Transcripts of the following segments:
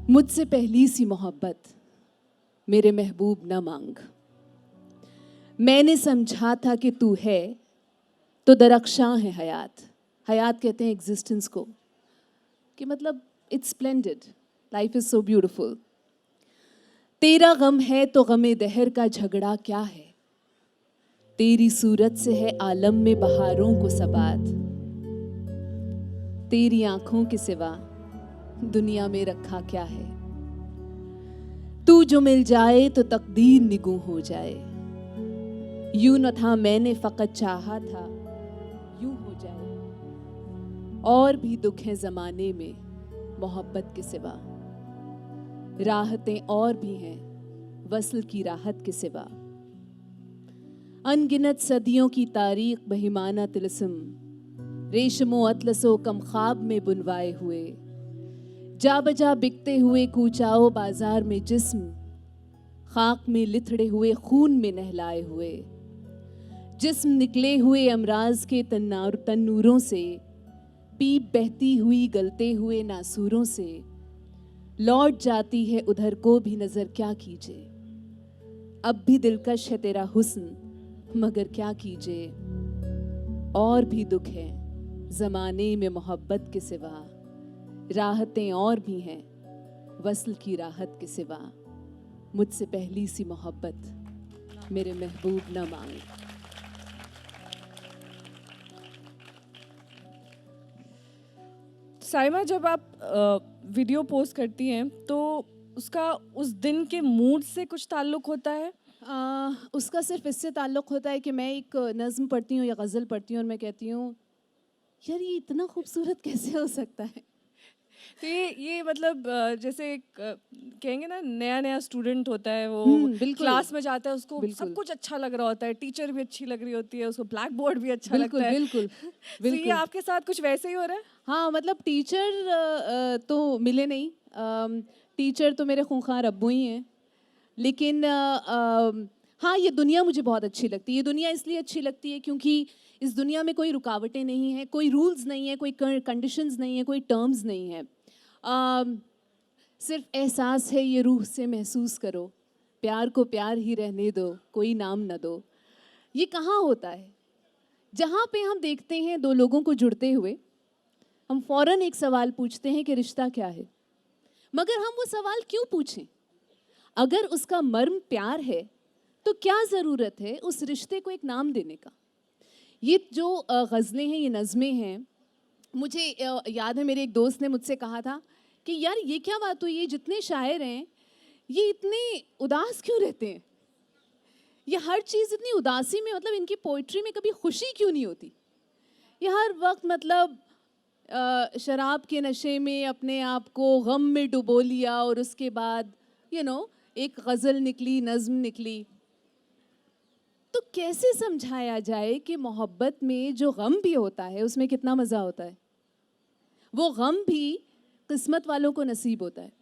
मुझसे पहली सी मोहब्बत मेरे महबूब न मांग। मैंने समझा था कि तू है तो दरख्शां है हयात। हयात कहते हैं एग्जिस्टेंस को, कि मतलब it's splendid, life is so beautiful. तेरा गम है तो गमे दहर का झगड़ा क्या है, तेरी सूरत से है आलम में बहारों को सबात। तेरी आंखों के सिवा दुनिया में रखा क्या है, तू जो मिल जाए तो तकदीर निगूं हो जाए। यूं न था मैंने फकत चाहा था यूं हो जाए। और भी दुख हैं जमाने में मोहब्बत के सिवा, राहतें और भी हैं वस्ल की राहत के सिवा। अनगिनत सदियों की तारीख बहिमाना तिलस्म, रेशमो अतलसो कम ख्वाब में बुनवाए हुए। जा बजा बिकते हुए कूचाओ बाजार में जिस्म, खाक में लिथड़े हुए खून में नहलाए हुए। जिस्म निकले हुए अमराज के तन्नूरों से, पीप बहती हुई गलते हुए नासूरों से। लौट जाती है उधर को भी नजर क्या कीजिए, अब भी दिलकश है तेरा हुस्न मगर क्या कीजिए। और भी दुख है जमाने में मोहब्बत के सिवा, राहतें और भी हैं वस्ल की राहत के सिवा। मुझसे पहली सी मोहब्बत मेरे महबूब न मांग। साइमा, जब आप वीडियो पोस्ट करती हैं तो उसका उस दिन के मूड से कुछ ताल्लुक होता है? उसका सिर्फ इससे ताल्लुक़ होता है कि मैं एक नज़्म पढ़ती हूँ या गज़ल पढ़ती हूँ और मैं कहती हूँ यार ये इतना खूबसूरत कैसे हो सकता है। तो ये मतलब जैसे कहेंगे ना, नया नया स्टूडेंट होता है, वो बिल्कुल क्लास में जाता है, उसको बिल्कुल सब कुछ अच्छा लग रहा होता है, टीचर भी अच्छी लग रही होती है, उसको ब्लैक बोर्ड भी अच्छा बिल्कुल लगता है। बिल्कुल तो ये बिल्कुल। आपके साथ कुछ वैसे ही हो रहा है? हाँ मतलब टीचर तो मिले नहीं। टीचर तो मेरे खूंखार अब्बू ही हैं। लेकिन हाँ, ये दुनिया मुझे बहुत अच्छी लगती है। ये दुनिया इसलिए अच्छी लगती है क्योंकि इस दुनिया में कोई रुकावटें नहीं हैं, कोई रूल्स नहीं है, कोई कंडीशंस नहीं है, कोई टर्म्स नहीं है। सिर्फ एहसास है ये रूह से महसूस करो, प्यार को प्यार ही रहने दो, कोई नाम न दो। ये कहाँ होता है? जहाँ पे हम देखते हैं दो लोगों को जुड़ते हुए, हम फौरन एक सवाल पूछते हैं कि रिश्ता क्या है। मगर हम वो सवाल क्यों पूछें? अगर उसका मर्म प्यार है तो क्या ज़रूरत है उस रिश्ते को एक नाम देने का। ये जो गज़लें हैं, ये नज़में हैं, मुझे याद है मेरे एक दोस्त ने मुझसे कहा था कि यार ये क्या बात हुई, ये जितने शायर हैं ये इतने उदास क्यों रहते हैं, ये हर चीज़ इतनी उदासी में, मतलब इनकी पोइट्री में कभी खुशी क्यों नहीं होती। ये हर वक्त मतलब शराब के नशे में अपने आप को गम में डुबो लिया और उसके बाद एक गज़ल निकली, नज़्म निकली। तो कैसे समझाया जाए कि मोहब्बत में जो गम भी होता है उसमें कितना मज़ा होता है, वो गम भी किस्मत वालों को नसीब होता है।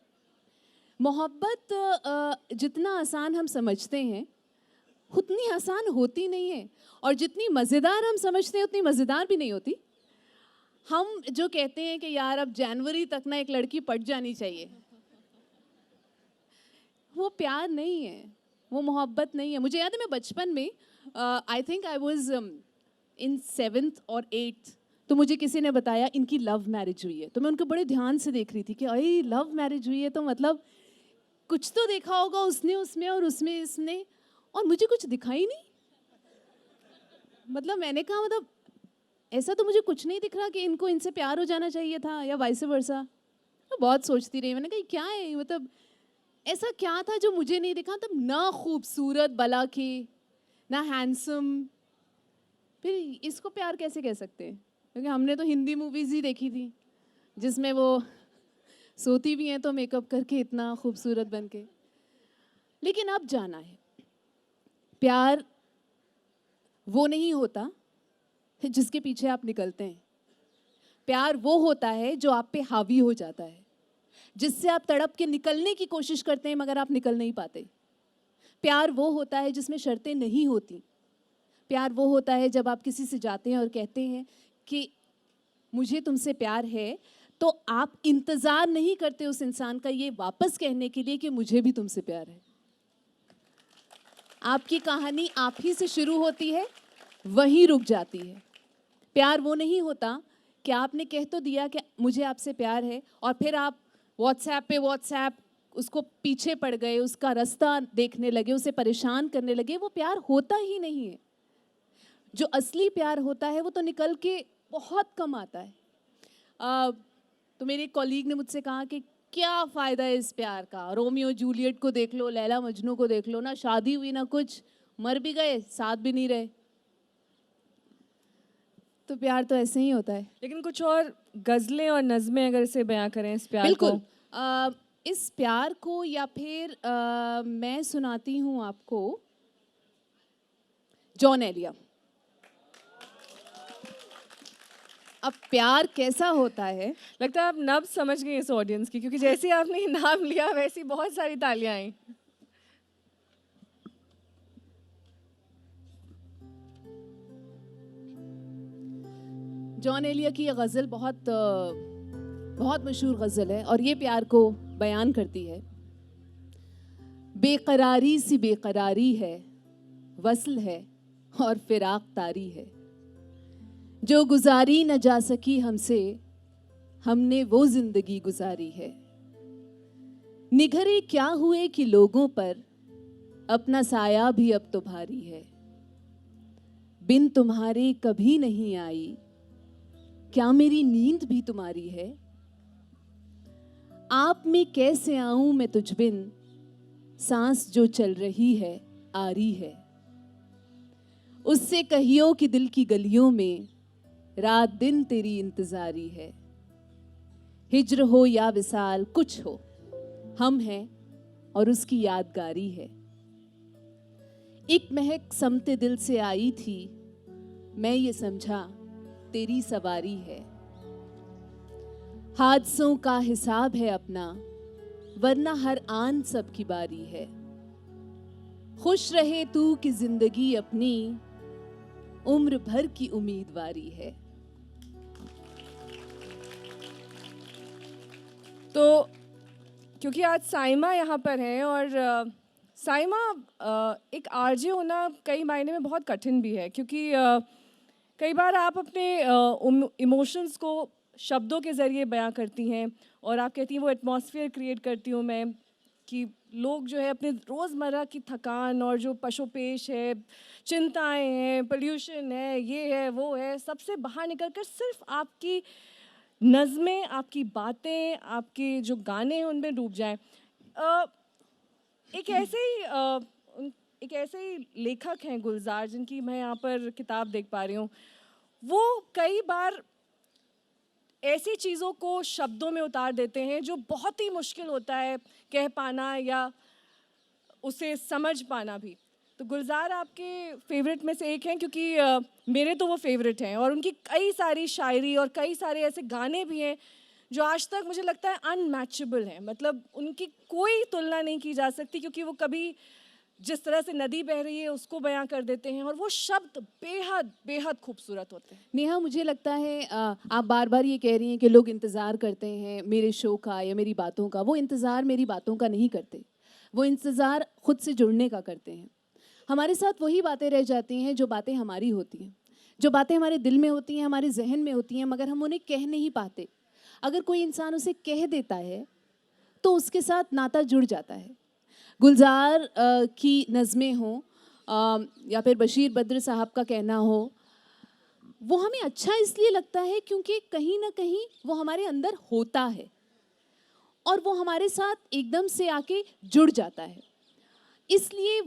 मोहब्बत जितना आसान हम समझते हैं उतनी आसान होती नहीं है, और जितनी मज़ेदार हम समझते हैं उतनी मज़ेदार भी नहीं होती। हम जो कहते हैं कि यार अब जनवरी तक ना एक लड़की पट जानी चाहिए, वो प्यार नहीं है, वो मोहब्बत नहीं है। मुझे याद है मैं बचपन में I think I was in 7th और 8th, तो मुझे किसी ने बताया इनकी लव मैरिज हुई है। तो मैं उनको बड़े ध्यान से देख रही थी कि अरे लव मैरिज हुई है तो मतलब कुछ तो देखा होगा उसने उसमें और उसमें इसने, और मुझे कुछ दिखा ही नहीं। मतलब मैंने कहा मतलब ऐसा तो मुझे कुछ नहीं दिख रहा कि इनको इनसे प्यार हो जाना चाहिए था या वाइस वर्सा। तो बहुत सोचती रही, मैंने कहा क्या है, मतलब ऐसा क्या था जो मुझे नहीं दिखा। तब ना खूबसूरत बला के, ना हैंडसम, फिर इसको प्यार कैसे कह सकते हैं? क्योंकि हमने तो हिंदी मूवीज़ ही देखी थी जिसमें वो सोती भी हैं तो मेकअप करके इतना खूबसूरत बन के। लेकिन अब जाना है, प्यार वो नहीं होता जिसके पीछे आप निकलते हैं। प्यार वो होता है जो आप पे हावी हो जाता है, जिससे आप तड़प के निकलने की कोशिश करते हैं मगर आप निकल नहीं पाते। प्यार वो होता है जिसमें शर्तें नहीं होती। प्यार वो होता है जब आप किसी से जाते हैं और कहते हैं कि मुझे तुमसे प्यार है, तो आप इंतजार नहीं करते उस इंसान का ये वापस कहने के लिए कि मुझे भी तुमसे प्यार है। आपकी कहानी आप ही से शुरू होती है, वहीं रुक जाती है। प्यार वो नहीं होता कि आपने कह तो दिया कि मुझे आपसे प्यार है और फिर आप व्हाट्सएप उसको पीछे पड़ गए, उसका रास्ता देखने लगे, उसे परेशान करने लगे। वो प्यार होता ही नहीं है। जो असली प्यार होता है वो तो निकल के बहुत कम आता है। तो मेरे कॉलीग ने मुझसे कहा कि क्या फ़ायदा है इस प्यार का, रोमियो जूलियट को देख लो, लैला मजनू को देख लो, ना शादी हुई ना कुछ, मर भी गए साथ भी नहीं रहे। तो प्यार तो ऐसे ही होता है। लेकिन कुछ और गज़लें और नज़में अगर इसे बयां करें इस प्यार को। बिल्कुल। इस प्यार को या फिर मैं सुनाती हूँ आपको जॉन एलिया। अब प्यार कैसा होता है, लगता है आप नब्ज़ समझ गई इस ऑडियंस की, क्योंकि जैसे ही आपने ये नाम लिया वैसी बहुत सारी तालियां आई। जॉन एलिया की ये गज़ल बहुत मशहूर गज़ल है और ये प्यार को बयान करती है। बेकरारी सी बेकरारी है, वस्ल है और फिराक तारी है, जो गुजारी न जा सकी हमसे, हमने वो जिंदगी गुजारी है। निघरे क्या हुए कि लोगों पर, अपना साया भी अब तो भारी है। बिन तुम्हारे कभी नहीं आई, क्या मेरी नींद भी तुम्हारी है। आप में कैसे आऊं मैं तुझ बिन, सांस जो चल रही है आरी है। उससे कहियो कि दिल की गलियों में, रात दिन तेरी इंतजारी है। हिज्र हो या विसाल कुछ हो, हम हैं और उसकी यादगारी है। एक महक समते दिल से आई थी, मैं ये समझा तेरी सवारी है। हादसों का हिसाब है अपना, वरना हर आन सब की बारी है। खुश रहे तू कि जिंदगी अपनी, उम्र भर की उम्मीदवारी है। तो क्योंकि आज साइमा यहाँ पर हैं और साइमा एक आरजे होना कई मायने में बहुत कठिन भी है, क्योंकि कई बार आप अपने इमोशंस को शब्दों के ज़रिए बयां करती हैं और आप कहती हैं वो एटमॉस्फेयर क्रिएट करती हूँ मैं कि लोग जो है अपने रोज़मर्रा की थकान और जो पशोपेश है, चिंताएं हैं, पोल्यूशन है, ये है वो है, सबसे बाहर निकल कर सिर्फ आपकी नज़में, आपकी बातें, आपके जो गाने हैं उनमें डूब जाएं। अ, एक ऐसे ही एक ऐसे ही लेखक हैं गुलजार, जिनकी मैं यहाँ पर किताब देख पा रही हूँ। वो कई बार ऐसी चीज़ों को शब्दों में उतार देते हैं जो बहुत ही मुश्किल होता है कह पाना या उसे समझ पाना भी। तो गुलजार आपके फेवरेट में से एक हैं, क्योंकि मेरे तो वो फेवरेट हैं और उनकी कई सारी शायरी और कई सारे ऐसे गाने भी हैं जो आज तक मुझे लगता है अनमैचेबल हैं। मतलब उनकी कोई तुलना नहीं की जा सकती, क्योंकि वो कभी जिस तरह से नदी बह रही है उसको बयां कर देते हैं और वो शब्द बेहद बेहद खूबसूरत होते हैं। नेहा, मुझे लगता है आप बार बार ये कह रही हैं कि लोग इंतज़ार करते हैं मेरे शो का या मेरी बातों का। वो इंतज़ार मेरी बातों का नहीं करते, वो इंतज़ार खुद से जुड़ने का करते हैं। हमारे साथ वही बातें रह जाती हैं जो बातें हमारी होती हैं, जो बातें हमारे दिल में होती हैं, हमारे जहन में होती हैं, मगर हम उन्हें कह नहीं पाते। अगर कोई इंसान उसे कह देता है तो उसके साथ नाता जुड़ जाता है। गुलजार की नज़में हों या फिर बशीर बद्र साहब का कहना हो, वो हमें अच्छा इसलिए लगता है क्योंकि कहीं ना कहीं वो हमारे अंदर होता है और वो हमारे साथ एकदम से आके जुड़ जाता है। इसलिए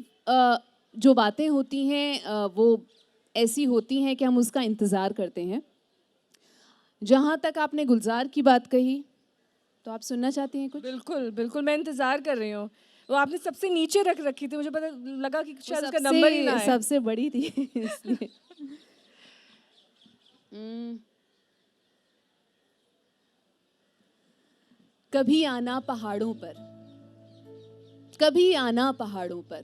जो बातें होती हैं वो ऐसी होती हैं कि हम उसका इंतज़ार करते हैं। जहाँ तक आपने गुलजार की बात कही, तो आप सुनना चाहती हैं कुछ? बिल्कुल बिल्कुल, मैं इंतज़ार कर रही हूँ। वो आपने सबसे नीचे रख रखी थी, मुझे पता लगा कि वो शायद उसका नंबर ही ना है। सबसे बड़ी थी इसलिए। कभी आना पहाड़ों पर, कभी आना पहाड़ों पर,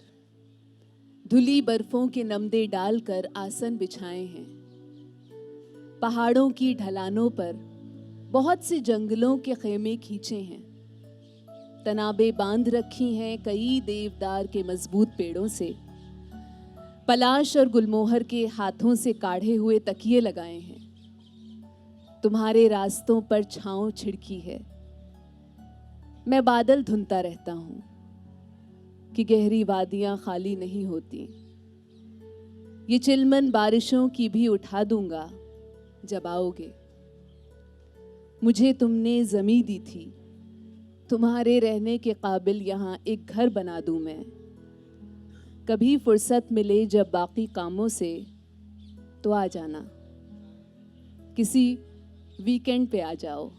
धुली बर्फों के नमदे डालकर आसन बिछाए हैं। पहाड़ों की ढलानों पर बहुत से जंगलों के खेमे खींचे हैं, तनाबे बांध रखी हैं कई देवदार के मजबूत पेड़ों से, पलाश और गुलमोहर के हाथों से काढ़े हुए तकिए लगाए हैं। तुम्हारे रास्तों पर छांव छिड़की है। मैं बादल धुनता रहता हूं कि गहरी वादियां खाली नहीं होती। ये चिलमन बारिशों की भी उठा दूंगा जब आओगे। मुझे तुमने ज़मीं दी थी, तुम्हारे रहने के काबिल यहाँ एक घर बना दूं मैं। कभी फुर्सत मिले जब बाकी कामों से तो आ जाना, किसी वीकेंड पे आ जाओ।